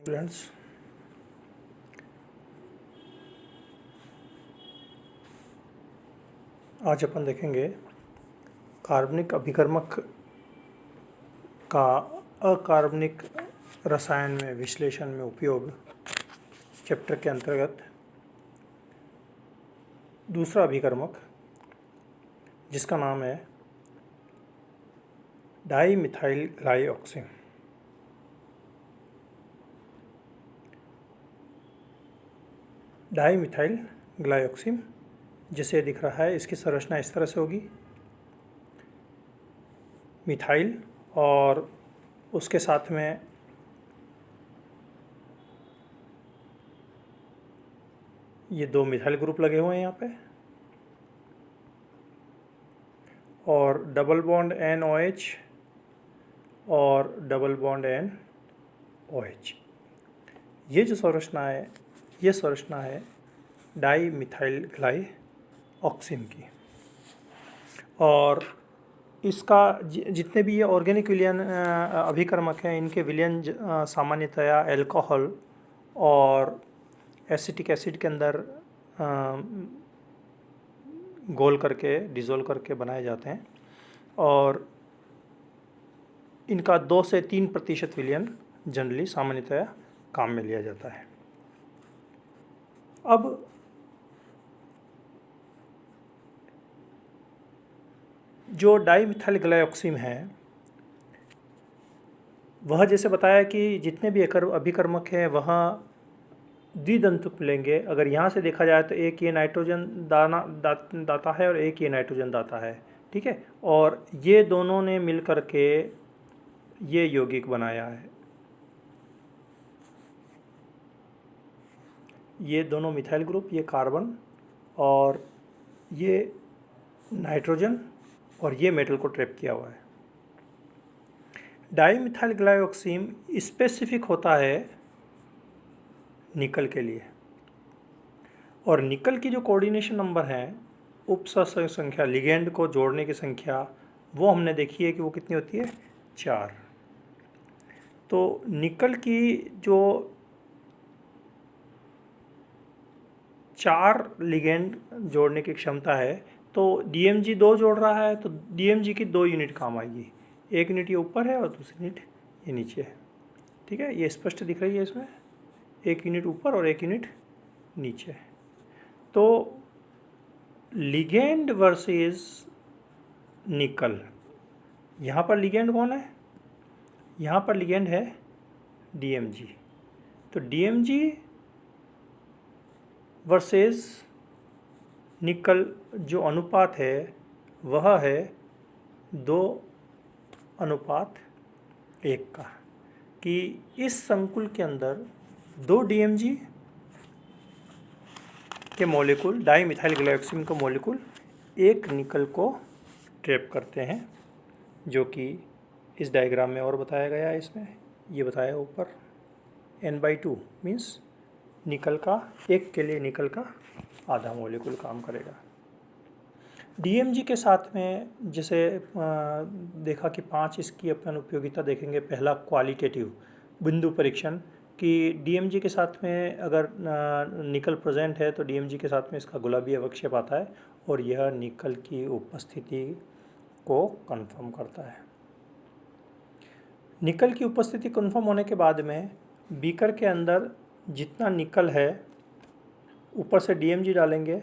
Friends, आज अपन देखेंगे कार्बनिक अभिकर्मक का अकार्बनिक रसायन में विश्लेषण में उपयोग चैप्टर के अंतर्गत दूसरा अभिकर्मक जिसका नाम है डाईमिथाइल ग्लाइऑक्सिम। डाईमिथाइल ग्लाइऑक्सिम जिसे दिख रहा है, इसकी संरचना इस तरह से होगी। मिथाइल और उसके साथ में ये दो मिथाइल ग्रुप लगे हुए हैं यहाँ पे, और डबल बॉन्ड NOH और डबल बॉन्ड NOH। ये जो संरचना है, ये संरचना है डाईमिथाइल ग्लाइऑक्सिम की। और इसका जितने भी ये ऑर्गेनिक विलयन अभिकर्मक हैं, इनके विलयन सामान्यतया अल्कोहल और एसिटिक एसिड के अंदर घोल करके डिज़ोल्व करके बनाए जाते हैं, और इनका 2 से 3% विलयन जनरली सामान्यतया काम में लिया जाता है। अब जो डाईमिथाइल ग्लाइऑक्सिम है, वह जैसे बताया कि जितने भी अभिकर्मक हैं वह द्विदंतुक लेंगे। अगर यहाँ से देखा जाए तो एक ये नाइट्रोजन दाता है और एक ये नाइट्रोजन दाता है, ठीक है। और ये दोनों ने मिल करके ये यौगिक बनाया है। ये दोनों मिथाइल ग्रुप, ये कार्बन और ये नाइट्रोजन, और ये मेटल को ट्रैप किया हुआ है। डाईमिथाइल ग्लाइऑक्सिम स्पेसिफिक होता है निकल के लिए, और निकल की जो कोऑर्डिनेशन नंबर है, उपसर्ग संख्या, लिगेंड को जोड़ने की संख्या, वो हमने देखी है कि वो कितनी होती है, 4। तो निकल की जो 4 लिगेंड जोड़ने की क्षमता है, तो DMG 2 जोड़ रहा है तो DMG की 2 यूनिट काम आएगी। एक यूनिट ये ऊपर है और दूसरी यूनिट ये नीचे है, ठीक है। ये स्पष्ट दिख रही है इसमें, एक यूनिट ऊपर और एक यूनिट नीचे है। तो लिगेंड वर्सेस निकल, यहाँ पर लिगेंड कौन है, यहाँ पर लिगेंड है DMG। तो DMG वर्सेस निकल जो अनुपात है वह है 2:1 का, कि इस संकुल के अंदर 2 DMG के मॉलिक्यूल, डाईमिथाइल ग्लाइऑक्सिम का मॉलिक्यूल, एक निकल को ट्रैप करते हैं, जो कि इस डायग्राम में और बताया गया है। इसमें ये बताया ऊपर N/2 मीन्स निकल का, एक के लिए निकल का आधा मॉलिक्यूल काम करेगा। DMG के साथ में जैसे देखा कि 5 इसकी अपन उपयोगिता देखेंगे। पहला क्वालिटेटिव बिंदु परीक्षण, कि DMG के साथ में अगर निकल प्रेजेंट है तो DMG के साथ में इसका गुलाबी अवक्षेप आता है, और यह निकल की उपस्थिति को कंफर्म करता है। निकल की उपस्थिति कंफर्म होने के बाद में बीकर के अंदर जितना निकल है, ऊपर से DMG डालेंगे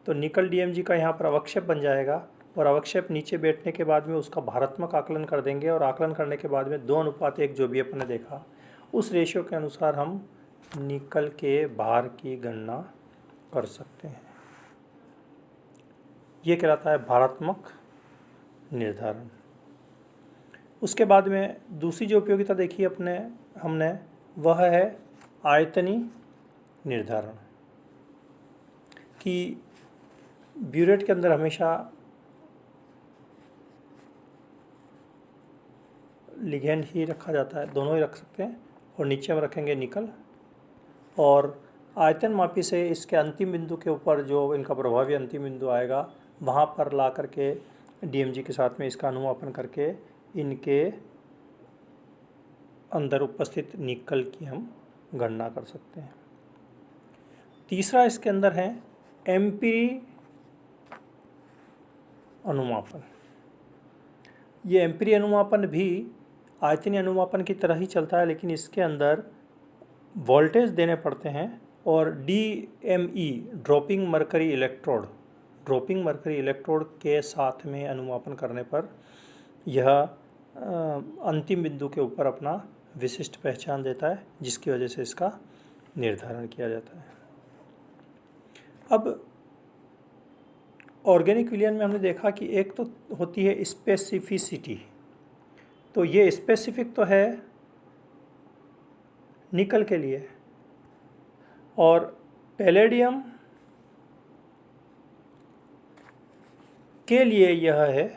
तो निकल DMG का यहाँ पर अवक्षेप बन जाएगा, और अवक्षेप नीचे बैठने के बाद में उसका भारात्मक आकलन कर देंगे, और आकलन करने के बाद में 2:1 जो भी अपन ने देखा, उस रेशियो के अनुसार हम निकल के भार की गणना कर सकते हैं। ये कहलाता है भारात्मक निर्धारण। उसके बाद में दूसरी जो उपयोगिता देखी हमने वह है आयतनी निर्धारण, कि ब्यूरेट के अंदर हमेशा लिगेंड ही रखा जाता है, दोनों ही रख सकते हैं, और नीचे में रखेंगे निकल, और आयतन मापी से इसके अंतिम बिंदु के ऊपर जो इनका प्रभावी अंतिम बिंदु आएगा, वहाँ पर ला करके DMG के साथ में इसका अनुमापन करके इनके अंदर उपस्थित निकल की हम गणना कर सकते हैं। तीसरा इसके अंदर है एम्पिरी अनुमापन। ये एम्पिरी अनुमापन भी आयतनीय अनुमापन की तरह ही चलता है, लेकिन इसके अंदर वोल्टेज देने पड़ते हैं और DME ड्रॉपिंग मरकरी इलेक्ट्रोड के साथ में अनुमापन करने पर यह अंतिम बिंदु के ऊपर अपना विशिष्ट पहचान देता है, जिसकी वजह से इसका निर्धारण किया जाता है। अब ऑर्गेनिक विलयन में हमने देखा कि एक तो होती है स्पेसिफिसिटी। तो ये स्पेसिफिक तो है निकल के लिए, और पैलेडियम के लिए यह है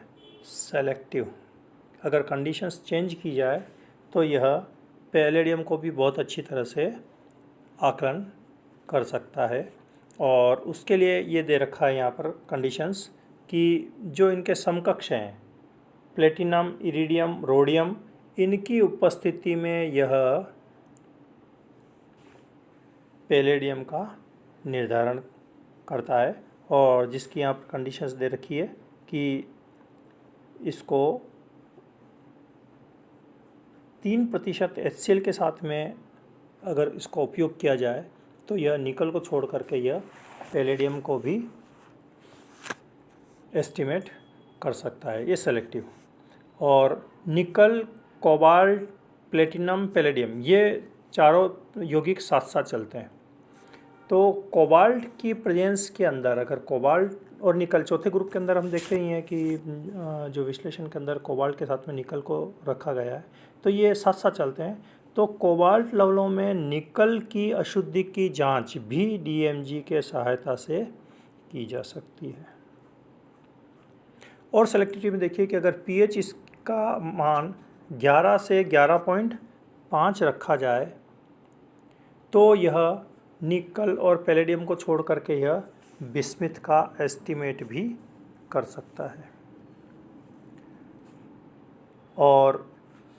सेलेक्टिव। अगर कंडीशंस चेंज की जाए तो यह पैलेडियम को भी बहुत अच्छी तरह से आकलन कर सकता है। और उसके लिए ये दे रखा है यहाँ पर कंडीशंस कि जो इनके समकक्ष हैं प्लेटिनम, इरिडियम, रोडियम, इनकी उपस्थिति में यह पैलेडियम का निर्धारण करता है। और जिसकी यहाँ पर कंडीशंस दे रखी है कि इसको 3% HCl के साथ में अगर इसका उपयोग किया जाए तो यह निकल को छोड़ करके यह पैलेडियम को भी एस्टिमेट कर सकता है, ये सेलेक्टिव। और निकल, कोबाल्ट, प्लेटिनम, पैलेडियम, ये चारों यौगिक साथ साथ चलते हैं। तो कोबाल्ट की प्रेजेंस के अंदर अगर कोबाल्ट और निकल चौथे ग्रुप के अंदर हम देखे ही हैं कि जो विश्लेषण के अंदर कोबाल्ट के साथ में निकल को रखा गया है, तो ये साथ साथ चलते हैं। तो कोबाल्ट लवणों में निकल की अशुद्धि की जांच भी DMG के सहायता से की जा सकती है। और सेलेक्टिविटी में देखिए कि अगर pH इसका मान 11 से 11.5 रखा जाए तो यह निकल और पैलेडियम को छोड़ करके यह बिस्मिथ का एस्टिमेट भी कर सकता है। और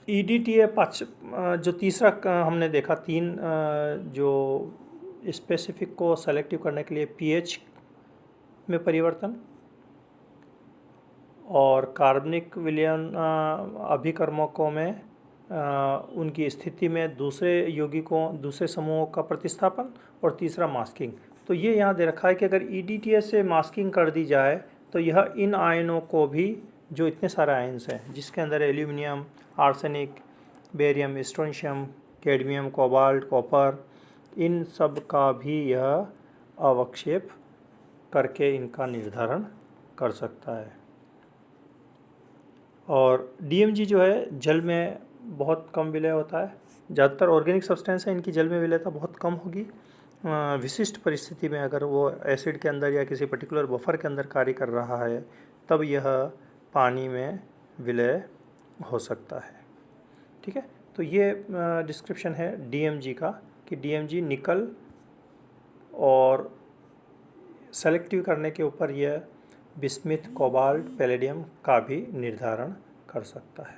EDTA जो तीसरा हमने देखा, 3 जो स्पेसिफिक को सेलेक्टिव करने के लिए pH में परिवर्तन और कार्बनिक विलयन अभिकर्मकों में उनकी स्थिति में दूसरे यौगिकों, दूसरे समूहों का प्रतिस्थापन, और तीसरा मास्किंग। तो ये यहाँ दे रखा है कि अगर EDTA से मास्किंग कर दी जाए तो यह इन आयनों को भी, जो इतने सारे आयन्स हैं जिसके अंदर aluminium, arsenic, barium, strontium, cadmium, cobalt, copper, इन सब का भी यह अवक्षेप करके इनका निर्धारण कर सकता है। और DMG जो है जल में बहुत कम विलय होता है। ज़्यादातर ऑर्गेनिक सब्सटेंस है, इनकी जल में विलयता बहुत कम होगी। विशिष्ट परिस्थिति में अगर वो एसिड के अंदर या किसी पर्टिकुलर बफर के अंदर कार्य कर रहा है तब यह पानी में विलय हो सकता है। ठीक है, तो ये डिस्क्रिप्शन है DMG का कि DMG निकल और सेलेक्टिव करने के ऊपर यह बिस्मिथ, कोबाल्ट, पैलेडियम का भी निर्धारण कर सकता है।